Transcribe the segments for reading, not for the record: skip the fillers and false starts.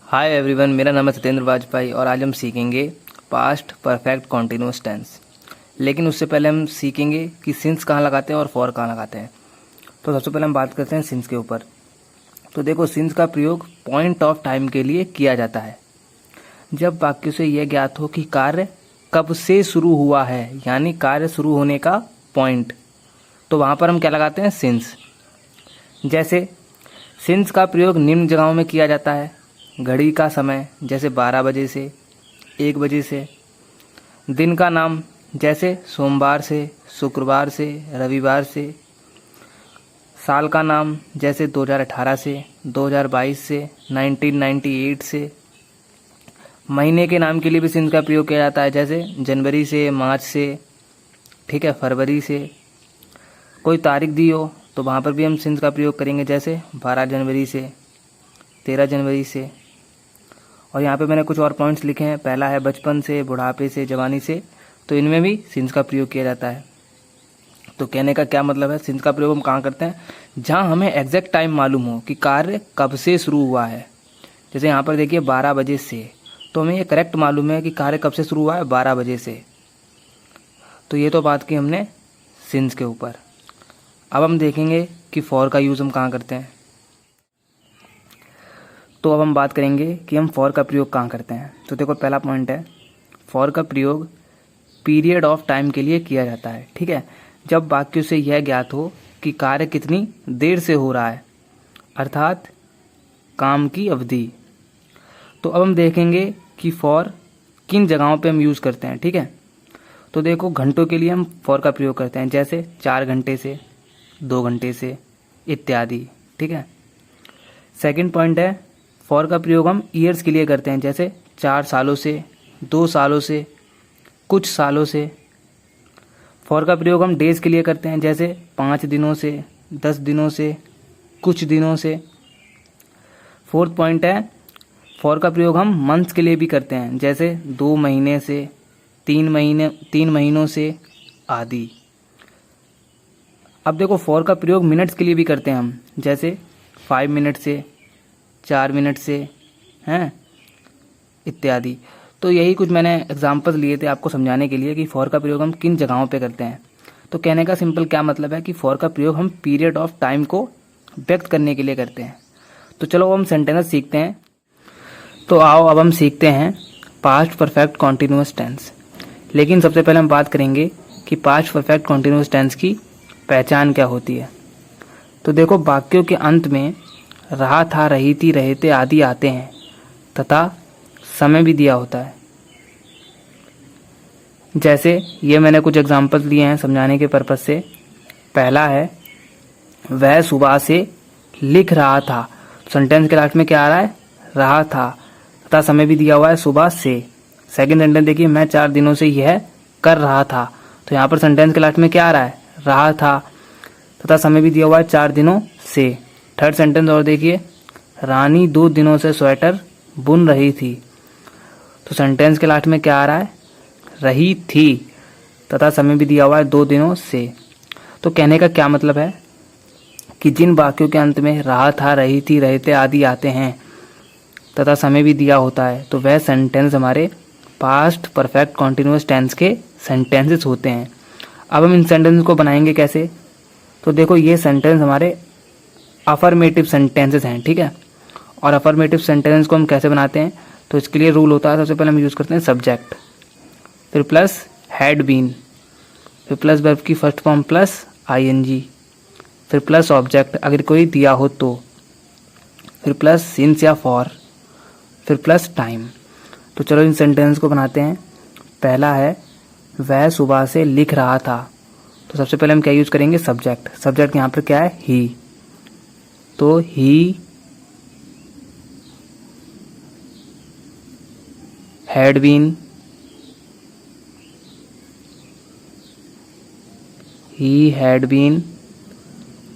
Hi everyone, मेरा नाम है सत्येंद्र वाजपेयी और आज हम सीखेंगे पास्ट परफेक्ट कॉन्टिन्यूअस टेंस। लेकिन उससे पहले हम सीखेंगे कि सिंस कहाँ लगाते हैं और फॉर कहाँ लगाते हैं। तो सबसे पहले हम बात करते हैं सिंस के ऊपर। तो देखो, सिंस का प्रयोग पॉइंट ऑफ टाइम के लिए किया जाता है। जब वाक्य से यह ज्ञात हो कि कार्य कब से शुरू हुआ है, यानी कार्य शुरू होने का पॉइंट, तो वहाँ पर हम क्या लगाते हैं? सिंस। जैसे सिंस का प्रयोग निम्न जगहों में किया जाता है। घड़ी का समय, जैसे 12 बजे से 1 बजे से। दिन का नाम, जैसे सोमवार से शुक्रवार से रविवार से। साल का नाम, जैसे 2018 से 2022 से 1998 से। महीने के नाम के लिए भी सिंस का प्रयोग किया जाता है, जैसे जनवरी से मार्च से, ठीक है, फरवरी से। कोई तारीख दी हो तो वहाँ पर भी हम सिंस का प्रयोग करेंगे, जैसे 12 जनवरी से 13 जनवरी से। और यहाँ पे मैंने कुछ और पॉइंट्स लिखे हैं। पहला है बचपन से, बुढ़ापे से, जवानी से। तो इनमें भी सिंस का प्रयोग किया जाता है। तो कहने का क्या मतलब है, सिंस का प्रयोग हम कहाँ करते हैं? जहाँ हमें एग्जैक्ट टाइम मालूम हो कि कार्य कब से शुरू हुआ है। जैसे यहाँ पर देखिए 12 बजे से, तो हमें ये करेक्ट मालूम है कि कार्य कब से शुरू हुआ है, 12 बजे से। तो ये तो बात की हमने सिंस के ऊपर। अब हम देखेंगे कि फॉर का यूज़ हम कहाँ करते हैं। तो अब हम बात करेंगे कि हम फॉर का प्रयोग कहाँ करते हैं। तो देखो, पहला पॉइंट है, फॉर का प्रयोग पीरियड ऑफ टाइम के लिए किया जाता है। ठीक है, जब वाक्य से यह ज्ञात हो कि कार्य कितनी देर से हो रहा है, अर्थात काम की अवधि। तो अब हम देखेंगे कि फॉर किन जगहों पे हम यूज़ करते हैं। ठीक है, तो देखो, घंटों के लिए हम फॉर का प्रयोग करते हैं, जैसे 4 घंटे से, 2 घंटे से इत्यादि। ठीक है। सेकंड पॉइंट है, फॉर का प्रयोग हम ईयर्स के लिए करते हैं, जैसे 4 सालों से, 2 सालों से, कुछ सालों से। फॉर का प्रयोग हम डेज के लिए करते हैं, जैसे 5 दिनों से, 10 दिनों से, कुछ दिनों से। फोर्थ पॉइंट है, फॉर का प्रयोग हम मंथ्स के लिए भी करते हैं, जैसे 2 महीने से, 3 महीनों से आदि। अब देखो, फॉर का प्रयोग मिनट्स के लिए भी करते हैं हम, जैसे 5 मिनट से, 4 मिनट से, हैं, इत्यादि। तो यही कुछ मैंने एग्जाम्पल्स लिए थे आपको समझाने के लिए कि फॉर का प्रयोग हम किन जगहों पे करते हैं। तो कहने का सिंपल क्या मतलब है कि फॉर का प्रयोग हम पीरियड ऑफ टाइम को व्यक्त करने के लिए करते हैं। तो चलो हम सेंटेंस सीखते हैं। तो आओ अब हम सीखते हैं पास्ट परफेक्ट कॉन्टिन्यूअस टेंस। लेकिन सबसे पहले हम बात करेंगे कि पास्ट परफेक्ट कॉन्टिन्यूअस टेंस की पहचान क्या होती है। तो देखो, वाक्यों के अंत में रहा था, रही थी, रहे थे आदि आते हैं तथा समय भी दिया होता है। जैसे ये मैंने कुछ एग्जाम्पल्स लिए हैं समझाने के पर्पज से। पहला है, वह सुबह से लिख रहा था। सेंटेंस के लास्ट में क्या आ रहा है? रहा था, तथा समय भी दिया हुआ है, सुबह से। सेकंड सेंटेंस देखिए, मैं 4 दिनों से यह कर रहा था। तो यहाँ पर सेंटेंस के लास्ट में क्या आ रहा है? रहा था, तथा समय भी दिया हुआ है, 4 दिनों से। थर्ड सेंटेंस और देखिए, रानी 2 दिनों से स्वेटर बुन रही थी। तो सेंटेंस के लास्ट में क्या आ रहा है? रही थी, तथा समय भी दिया हुआ है, 2 दिनों से। तो कहने का क्या मतलब है कि जिन वाक्यों के अंत में रहा था, रही थी, रहे थे आदि आते हैं तथा समय भी दिया होता है, तो वह सेंटेंस हमारे पास्ट परफेक्ट कॉन्टिन्यूअस टेंस के सेंटेंसेस होते हैं। अब हम इन सेंटेंस को बनाएंगे कैसे? तो देखो, ये सेंटेंस हमारे अफर्मेटिव सेंटेंसेस हैं। ठीक है, और अफर्मेटिव सेंटेंस को हम कैसे बनाते हैं? तो इसके लिए रूल होता है, सबसे पहले हम यूज़ करते हैं सब्जेक्ट, फिर प्लस हैड बीन, फिर प्लस वर्ब की फर्स्ट फॉर्म प्लस आईएनजी, फिर प्लस ऑब्जेक्ट अगर कोई दिया हो तो, फिर प्लस सिंस या फॉर, फिर प्लस टाइम। तो चलो इन सेंटेंस को बनाते हैं। पहला है, वह सुबह से लिख रहा था। तो सबसे पहले हम क्या यूज़ करेंगे? सब्जेक्ट। सब्जेक्ट यहाँ पर क्या है? ही। तो he had been, he had been.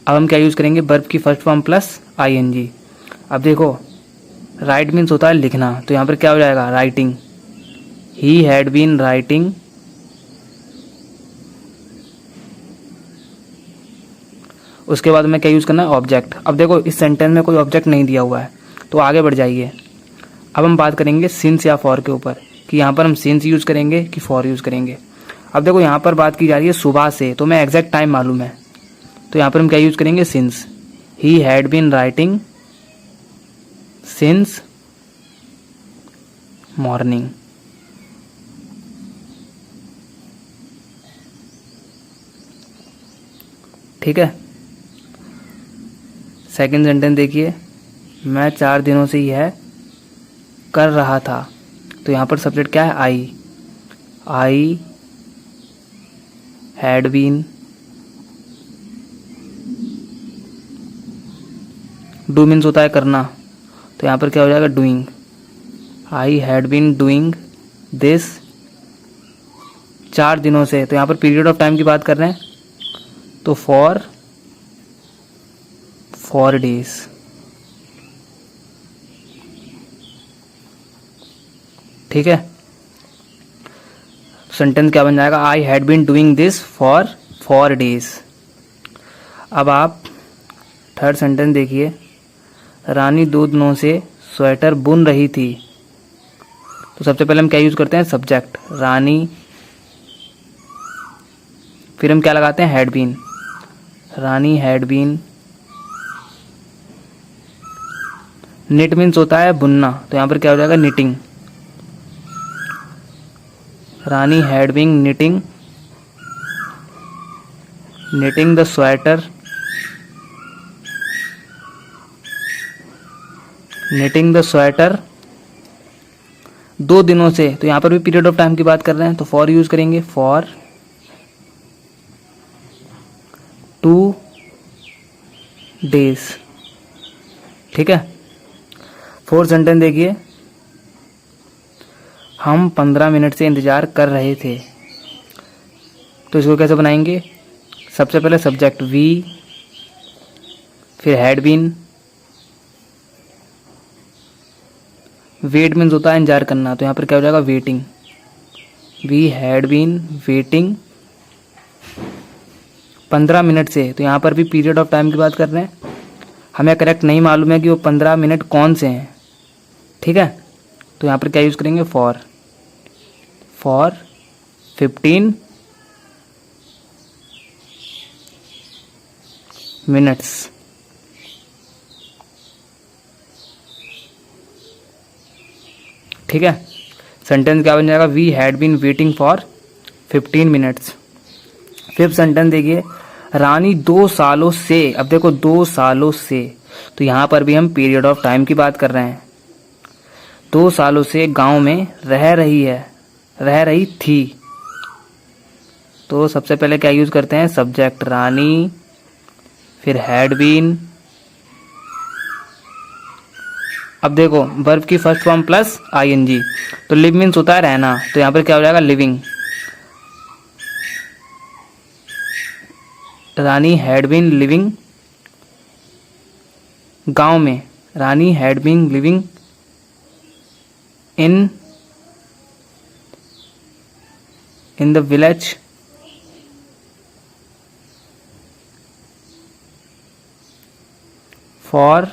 अब हम क्या यूज़ करेंगे? वर्ब की फर्स्ट फॉर्म प्लस आईएनजी। अब देखो, राइट मीन्स होता है लिखना, तो यहाँ पर क्या हो जाएगा? Writing. He had been writing. उसके बाद में क्या यूज़ करना है? ऑब्जेक्ट। अब देखो, इस सेंटेंस में कोई ऑब्जेक्ट नहीं दिया हुआ है, तो आगे बढ़ जाइए। अब हम बात करेंगे सिंस या फॉर के ऊपर कि यहाँ पर हम सिंस यूज करेंगे कि फॉर यूज करेंगे। अब देखो यहाँ पर बात की जा रही है सुबह से, तो मैं एग्जैक्ट टाइम मालूम है, तो यहाँ पर हम क्या यूज करेंगे, since. He had been writing since morning. ठीक है। सेकंड सेंटेंस देखिए, मैं 4 दिनों से यह कर रहा था, तो यहाँ पर सब्जेक्ट क्या है, I had been, do means होता है करना, तो यहाँ पर क्या हो जाएगा, doing. I had been doing this 4 दिनों से, तो यहाँ पर पीरियड ऑफ टाइम की बात कर रहे हैं, तो फॉर 4 डेज। ठीक है। सेंटेंस क्या बन जाएगा, I had been doing this for 4 days. अब आप थर्ड सेंटेंस देखिए, रानी 2 दिनों से स्वेटर बुन रही थी, तो सबसे पहले हम क्या यूज करते हैं, सब्जेक्ट रानी, फिर हम क्या लगाते हैं, had been, Rani had been. Knit means होता है बुनना, तो यहाँ पर क्या हो जाएगा, knitting, Rani had been knitting the sweater, knitting the sweater 2 दिनों से, तो यहाँ पर भी पीरियड ऑफ टाइम की बात कर रहे हैं, तो फॉर यूज करेंगे, फॉर 2 डेज। ठीक है। फोर्थ सेंटेंस देखिए, हम 15 मिनट से इंतजार कर रहे थे, तो इसको कैसे बनाएंगे, सबसे पहले सब्जेक्ट वी, फिर हैड बीन, वेट मीन्स होता है इंतजार करना, तो यहाँ पर क्या हो जाएगा, waiting, we had been waiting 15 minute से, तो यहाँ पर भी पीरियड ऑफ टाइम की बात कर रहे हैं, हमें करेक्ट नहीं मालूम है कि वो 15 मिनट कौन से हैं। ठीक है। तो यहाँ पर क्या यूज करेंगे, फॉर 15 मिनट्स। ठीक है। सेंटेंस क्या बन जाएगा, we had been waiting for 15 minutes. Fifth sentence देखिए, रानी 2 सालों से, अब देखो 2 सालों से, तो यहाँ पर भी हम पीरियड ऑफ टाइम की बात कर रहे हैं, 2 सालों से गांव में रह रही थी, तो सबसे पहले क्या यूज करते हैं, सब्जेक्ट रानी, फिर हैड बीन। अब देखो वर्ब की फर्स्ट फॉर्म प्लस आईएनजी, तो लिव मीन्स होता है रहना, तो यहाँ पर क्या हो जाएगा, living, Rani had been living गांव में, Rani had been living in the village for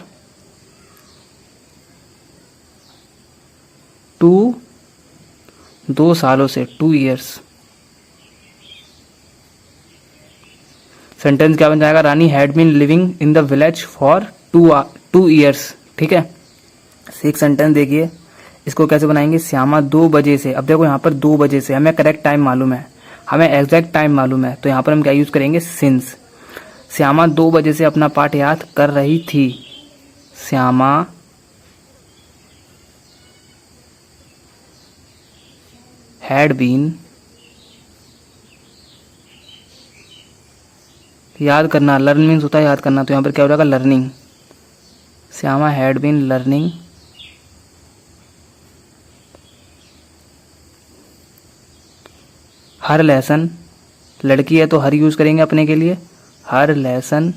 2 सालों से, 2 years। सेंटेंस क्या बन जाएगा, Rani had been living in the village for 2 years। ठीक है। 6 सेंटेंस देखिए, इसको कैसे बनाएंगे, श्यामा 2 बजे से, अब देखो यहाँ पर 2 बजे से, हमें करेक्ट टाइम मालूम है, हमें एग्जैक्ट टाइम मालूम है, तो यहाँ पर हम क्या यूज करेंगे, सिंस। श्यामा 2 बजे से अपना पाठ याद कर रही थी, श्यामा हैड बीन, याद करना, लर्न मीन्स होता है याद करना, तो यहाँ पर क्या हो जाएगा, learning, Shyama had been learning her lesson, लड़की है तो हर यूज करेंगे अपने के लिए, हर लेसन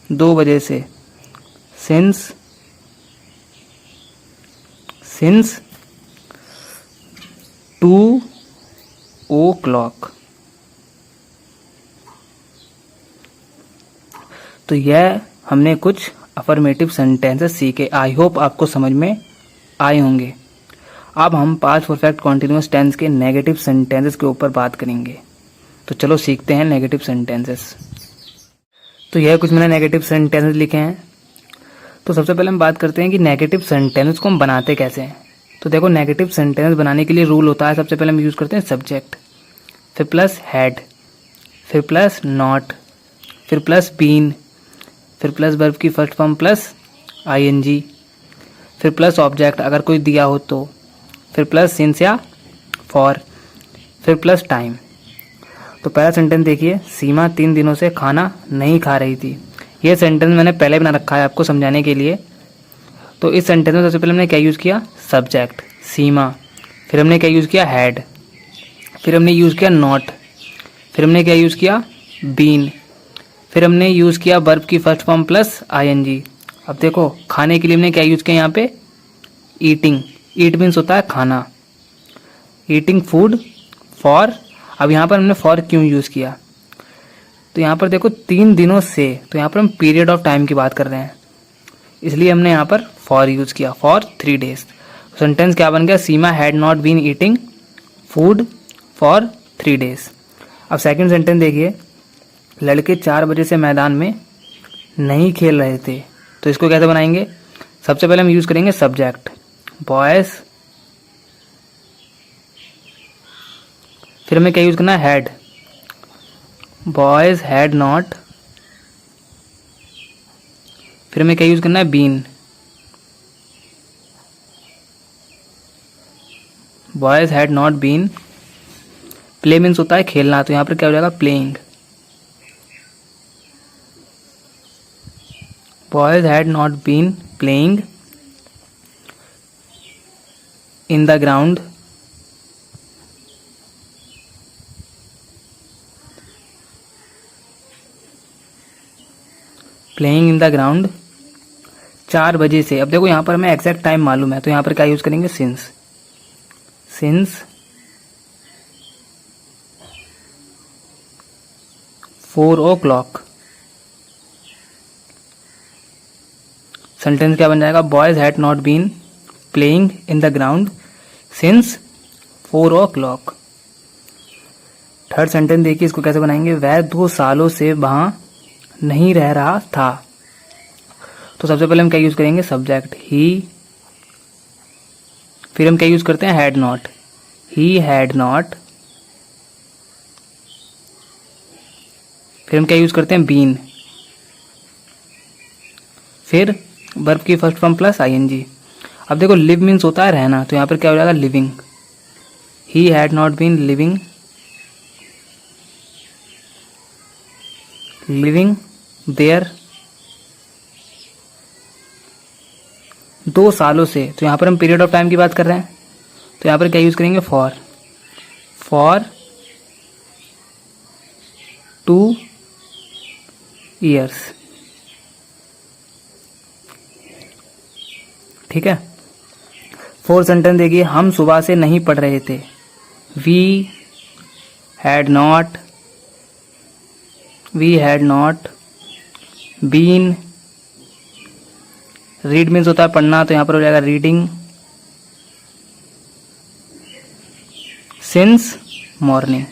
2 बजे से, सिंस 2 o'clock। तो यह हमने कुछ अफर्मेटिव सेंटेंसेस सीखे। आई होप आपको समझ में आए होंगे। अब हम पास्ट परफेक्ट कॉन्टिन्यूअस टेंस के नेगेटिव सेंटेंसेस के ऊपर बात करेंगे। तो चलो सीखते हैं नेगेटिव सेंटेंसेस। तो यह कुछ मैंने नेगेटिव सेंटेंसेस लिखे हैं। तो सबसे पहले हम बात करते हैं कि नेगेटिव सेंटेंसेस को हम बनाते कैसे हैं। तो देखो, नेगेटिव सेंटेंस बनाने के लिए रूल होता है। सबसे पहले हम यूज़ करते हैं सब्जेक्ट, फिर प्लस हैड, फिर प्लस नॉट, फिर प्लस बीन, फिर प्लस वर्ब की फर्स्ट फॉर्म प्लस आईएनजी, फिर प्लस ऑब्जेक्ट अगर कोई दिया हो तो, फिर प्लस सिंस या फॉर, फिर प्लस टाइम। तो पहला सेंटेंस देखिए, सीमा 3 दिनों से खाना नहीं खा रही थी। ये सेंटेंस मैंने पहले बना रखा है आपको समझाने के लिए। तो इस सेंटेंस में सबसे पहले हमने क्या यूज़ किया, सब्जेक्ट सीमा, फिर हमने क्या यूज़ किया, हैड, फिर हमने यूज़ किया नॉट, फिर हमने क्या यूज़ किया, बीन, फिर हमने यूज़ किया वर्ब की फर्स्ट फॉर्म प्लस आईएनजी। अब देखो, खाने के लिए हमने क्या यूज़ किया यहाँ पे, ईटिंग। ईट मीन्स होता है खाना, ईटिंग फूड। फॉर, अब यहाँ पर हमने फॉर क्यों यूज़ किया, तो यहाँ पर देखो 3 दिनों से, तो यहाँ पर हम पीरियड ऑफ टाइम की बात कर रहे हैं, इसलिए हमने यहाँ पर फॉर यूज़ किया, फॉर 3 days। सेंटेंस क्या बन गया, Seema had not been eating food for 3 days। अब सेकंड सेंटेंस देखिए, लड़के 4 बजे से मैदान में नहीं खेल रहे थे। तो इसको कैसे बनाएंगे, सबसे पहले हम यूज़ करेंगे सब्जेक्ट बॉयज़, फिर हमें क्या यूज़ करना है, हैड, बॉयज़ हैड नॉट, फिर हमें क्या यूज़ करना है, been, boys had not been. Play means होता है खेलना, तो यहाँ पर क्या हो जाएगा, playing, boys had not been playing in the ground playing in the ground 4 बजे से। अब देखो यहाँ पर हमें एग्जैक्ट टाइम मालूम है, तो यहाँ पर क्या यूज़ करेंगे, सिंस, सिंस 4 o'clock। सेंटेंस क्या बन जाएगा, boys had not been playing in the ground since 4 o'clock। Third sentence देखिए, इसको कैसे बनाएंगे, वह 2 सालों से वहां नहीं रह रहा था। तो सबसे पहले हम क्या यूज करेंगे, सब्जेक्ट ही, फिर हम क्या यूज करते हैं, had not, he had not, फिर हम क्या यूज करते हैं, बीन, फिर वर्ब की फर्स्ट फॉर्म प्लस आईएनजी। अब देखो, लिव मीन्स होता है रहना, तो यहाँ पर क्या हो जाएगा, living, he had not been living, living there 2 सालों से। तो यहाँ पर हम पीरियड ऑफ टाइम की बात कर रहे हैं, तो यहाँ पर क्या यूज करेंगे, फॉर, फॉर 2 years। ठीक है। फोर्थ सेंटेंस देखिए, हम सुबह से नहीं पढ़ रहे थे, we had not been, read means होता है पढ़ना, तो यहाँ पर हो जाएगा रीडिंग, सिंस मॉर्निंग।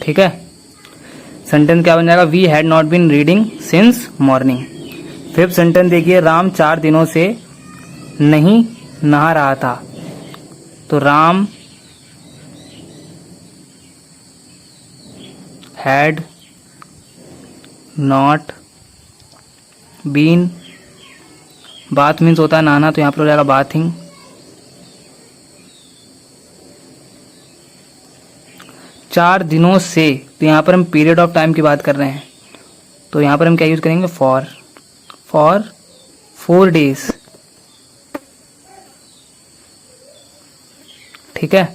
ठीक है। सेंटेंस क्या बन जाएगा, we had not been reading since morning. Fifth sentence देखिए, राम 4 दिनों से नहीं नहा रहा था, तो Ram had not been, bath means होता है नहाना, तो यहाँ पर हो जाएगा बाथिंग, 4 दिनों से, तो यहाँ पर हम पीरियड ऑफ टाइम की बात कर रहे हैं, तो यहाँ पर हम क्या यूज करेंगे, फॉर 4 days। ठीक है।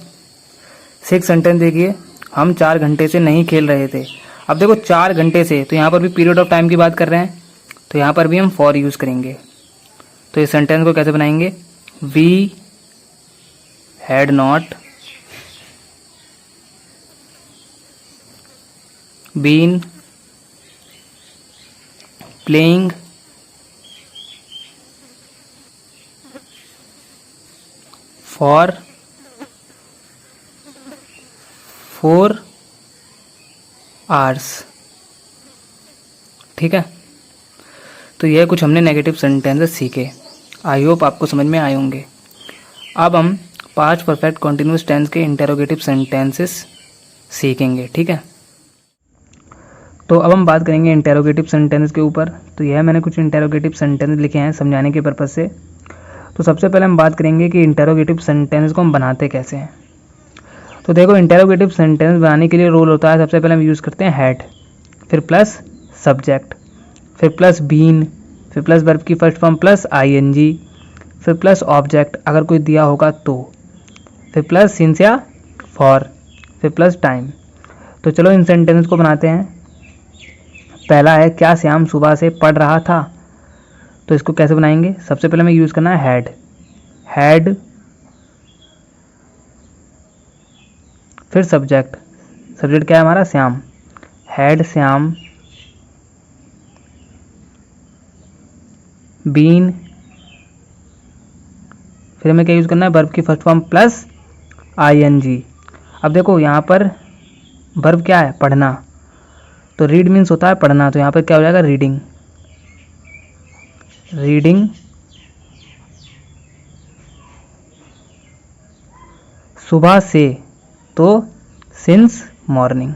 6 सेंटेंस देखिए, हम 4 घंटे से नहीं खेल रहे थे। अब देखो 4 घंटे से, तो यहाँ पर भी पीरियड ऑफ टाइम की बात कर रहे हैं, तो यहाँ पर भी हम फॉर यूज करेंगे। तो इस सेंटेंस को कैसे बनाएंगे, we had not been playing for 4 hours. ठीक है, तो यह कुछ हमने नेगेटिव सेंटेंसेस सीखे। आई होप आपको समझ में आए होंगे। अब हम पास्ट परफेक्ट कॉन्टिन्यूस टेंस के इंटेरोगेटिव सेंटेंसेस सीखेंगे। ठीक है, तो अब हम बात करेंगे इंटेरोगेटिव सेंटेंस के ऊपर। तो यह मैंने कुछ इंटेरोगेटिव सेंटेंस लिखे हैं समझाने के पर्पज़ से। तो सबसे पहले हम बात करेंगे कि इंटेरोगेटिव सेंटेंस को हम बनाते कैसे हैं। तो देखो, इंटेरोगेटिव सेंटेंस बनाने के लिए रूल होता है, सबसे पहले हम यूज़ करते हैं हैड, फिर प्लस सब्जेक्ट, फिर प्लस बीन, फिर प्लस वर्ब की फर्स्ट फॉर्म प्लस आईएनजी, फिर प्लस ऑब्जेक्ट अगर कोई दिया होगा तो, फिर प्लस सिंस या फॉर, फिर प्लस टाइम। तो चलो इन सेंटेंस को बनाते हैं। पहला है, क्या श्याम सुबह से पढ़ रहा था। तो इसको कैसे बनाएंगे? सबसे पहले हमें यूज़ करना है हैड। हैड, फिर सब्जेक्ट। सब्जेक्ट क्या है हमारा? श्याम। हैड श्याम बीन, फिर हमें क्या यूज़ करना है? वर्ब की फर्स्ट फॉर्म प्लस आईएनजी। अब देखो यहाँ पर वर्ब क्या है? पढ़ना। तो रीड मीन्स होता है पढ़ना, तो यहाँ पर क्या हो जाएगा? रीडिंग। रीडिंग सुबह से, तो सिंस मॉर्निंग।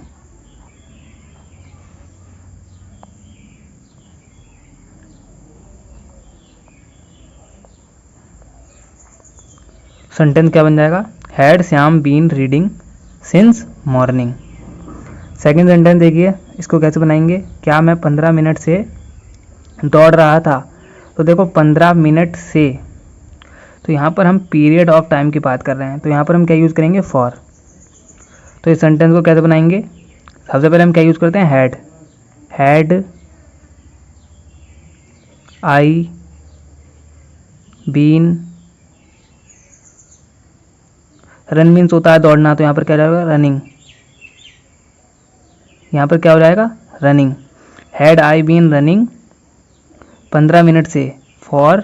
सेंटेंस क्या बन जाएगा? Had Shyam been reading since morning. Second sentence देखिए, इसको कैसे बनाएंगे? क्या मैं 15 मिनट से दौड़ रहा था। तो देखो 15 मिनट से, तो यहाँ पर हम पीरियड ऑफ टाइम की बात कर रहे हैं, तो यहाँ पर हम क्या यूज़ करेंगे? फॉर। तो इस सेंटेंस को कैसे बनाएंगे? सबसे पहले हम क्या यूज़ करते हैं? Had. Had I been, run means होता है दौड़ना, तो यहाँ पर क्या हो जाएगा? रनिंग। यहाँ पर क्या हो जाएगा? Running. Had I been running 15 minute से, फॉर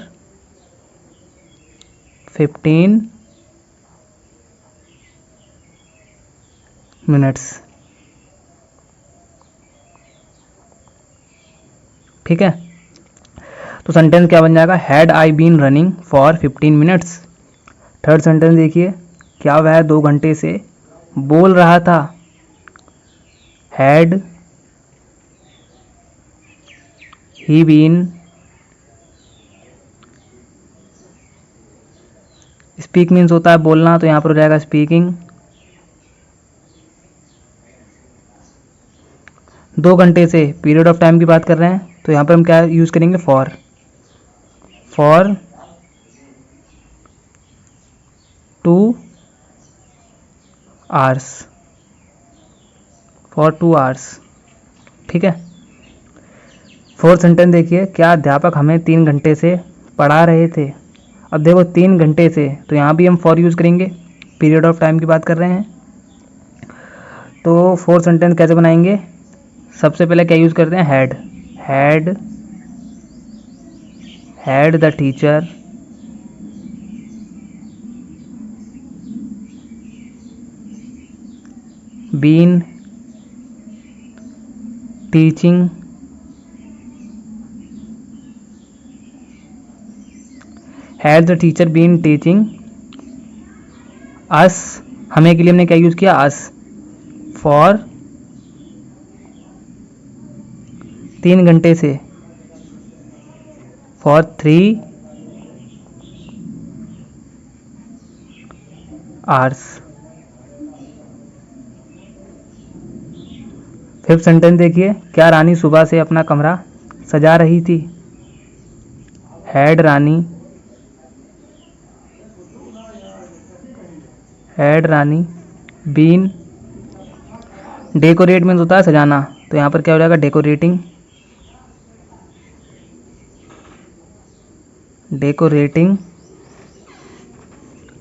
15 मिनट्स। ठीक है, तो सेंटेंस क्या बन जाएगा? Had I been running for 15 minutes. Third sentence देखिए, क्या वह 2 घंटे से बोल रहा था। Had he been speak means होता है बोलना, तो यहाँ पर हो जाएगा स्पीकिंग। 2 घंटे से पीरियड ऑफ टाइम की बात कर रहे हैं, तो यहाँ पर हम क्या यूज़ करेंगे? For. For 2 hours. For 2 hours. ठीक है, फोर्थ सेंटेंस देखिए, क्या अध्यापक हमें 3 घंटे से पढ़ा रहे थे। अब देखो 3 घंटे से, तो यहाँ भी हम फॉर यूज़ करेंगे, पीरियड ऑफ टाइम की बात कर रहे हैं। तो फोर्थ सेंटेंस कैसे बनाएंगे? सबसे पहले क्या यूज़ करते हैं? Had. Had had the teacher been teaching had the teacher been teaching us. हमें के लिए हमने क्या यूज़ किया? अस। फॉर 3 घंटे से, फॉर 3 आवर्स। फिफ्थ सेंटेंस देखिए, क्या रानी सुबह से अपना कमरा सजा रही थी। Had Rani been decorate means होता है सजाना, तो यहाँ पर क्या हो जाएगा? डेकोरेटिंग।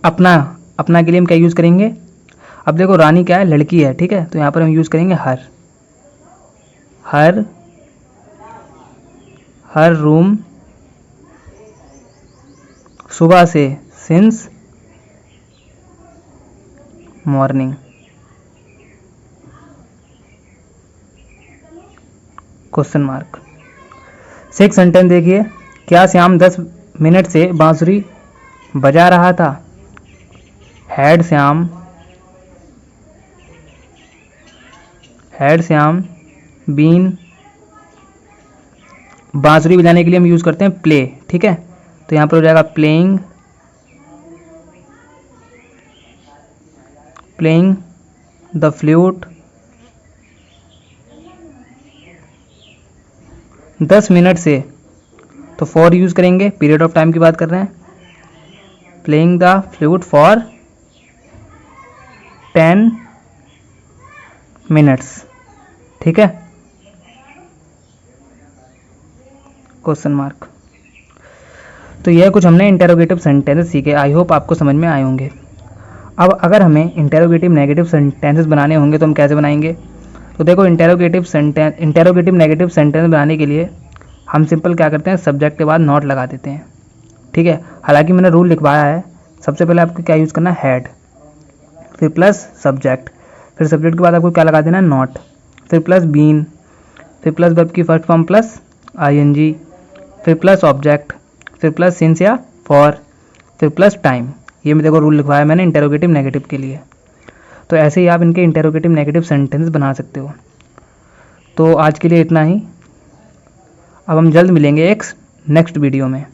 अपना के लिए हम क्या यूज़ करेंगे? अब देखो रानी क्या है? लड़की है। ठीक है, तो यहाँ पर हम यूज़ करेंगे हर। हर रूम सुबह से, since morning. Question mark. 6 sentence देखिए। क्या श्याम 10 मिनट से बांसुरी बजा रहा था? हैड श्याम बीन, बांसुरी बजाने के लिए हम यूज करते हैं प्ले, ठीक है। तो यहां पर हो जाएगा प्लेइंग द फ्लूट 10 मिनट से, तो फॉर यूज करेंगे, पीरियड ऑफ टाइम की बात कर रहे हैं। Playing the flute for 10 minutes, ठीक है। Question mark. तो यह कुछ हमने इंटेरोगेटिव सेंटेंसेस सीखे, आई होप आपको समझ में आए होंगे। अब अगर हमें इंटेरोगेटिव नेगेटिव सेंटेंसेस बनाने होंगे तो हम कैसे बनाएंगे? तो देखो, इंटेरोगेटिव नेगेटिव सेंटेंस बनाने के लिए हम सिंपल क्या करते हैं, सब्जेक्ट के बाद नॉट लगा देते हैं, ठीक है। हालांकि मैंने रूल लिखवाया है, सबसे पहले आपको क्या यूज़ करना है, हैड, फिर प्लस सब्जेक्ट, फिर सब्जेक्ट के बाद आपको क्या लगा देना है, नॉट, फिर प्लस बीन, फिर प्लस वर्ब की फर्स्ट फॉर्म प्लस आईएनजी, फिर प्लस ऑब्जेक्ट, फिर प्लस सिंस या फॉर, फिर प्लस टाइम। ये मैं देखो रूल लिखवाया मैंने इंटेरोगेटिव नेगेटिव के लिए। तो ऐसे ही आप इनके इंटेरोगेटिव नेगेटिव सेंटेंस बना सकते हो। तो आज के लिए इतना ही। अब हम जल्द मिलेंगे एक नेक्स्ट वीडियो में।